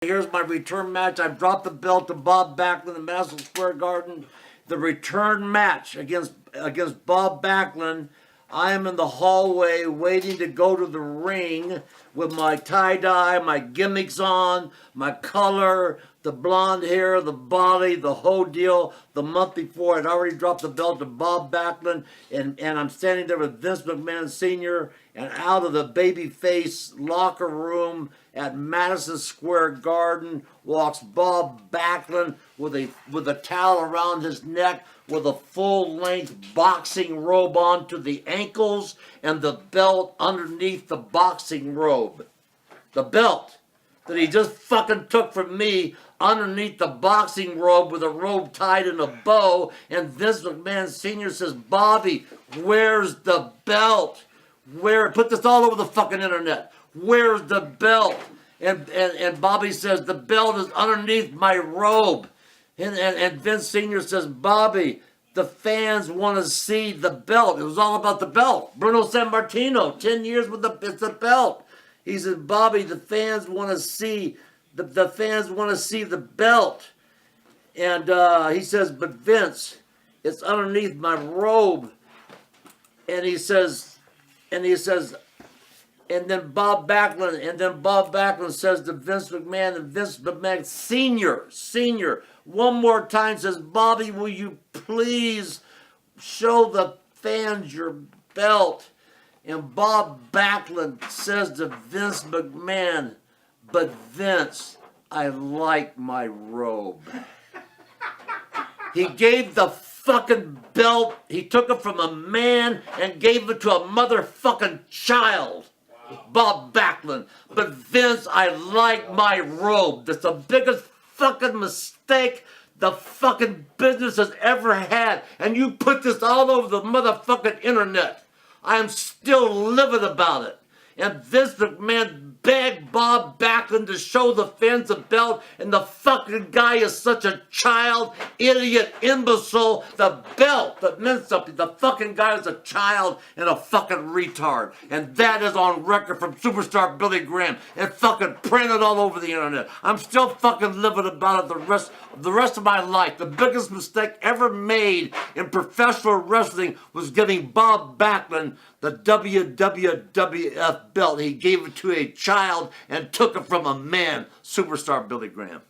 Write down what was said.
Here's my return match. I dropped the belt to Bob Backlund in Madison Square Garden. The return match against Bob Backlund. I am in the hallway waiting to go to the ring with my tie-dye, my gimmicks on, my color, the blonde hair, the body, the whole deal. The month before, I'd already dropped the belt to Bob Backlund, and I'm standing there with Vince McMahon Sr., and out of the babyface locker room at Madison Square Garden walks Bob Backlund with a towel around his neck, with a full-length boxing robe on to the ankles and the belt underneath the boxing robe. The belt that he just fucking took from me underneath the boxing robe with a robe tied in a bow. And Vince McMahon Sr. says, Bobby, where's the belt? Put this all over the fucking internet. Where's the belt? And Bobby says, the belt is underneath my robe. And Vince Sr. says, Bobby, the fans want to see the belt. It was all about the belt. Bruno Sammartino, 10 years with it's the belt. He said, Bobby, the fans want to see the fans want to see the belt. And he says, but Vince, it's underneath my robe. And he says, and then Bob Backlund says to Vince McMahon, and Vince McMahon Senior, one more time says, Bobby, will you please show the fans your belt? And Bob Backlund says to Vince McMahon, but Vince, I like my robe. He gave the fucking belt, he took it from a man and gave it to a motherfucking child. Wow. Bob Backlund. But Vince, I like my robe. That's the biggest fucking mistake the fucking business has ever had. And you put this all over the motherfucking internet. I am still livid about it. And Vince McMahon begged Bob Backlund to show the fans the belt, and the fucking guy is such a child, idiot, imbecile. The belt that meant something. The fucking guy is a child and a fucking retard. And that is on record from superstar Billy Graham and fucking printed all over the internet. I'm still fucking livid about it the rest of my life. The biggest mistake ever made in professional wrestling was giving Bob Backlund the WWWF belt. He gave it to a child and took it from a man, superstar Billy Graham.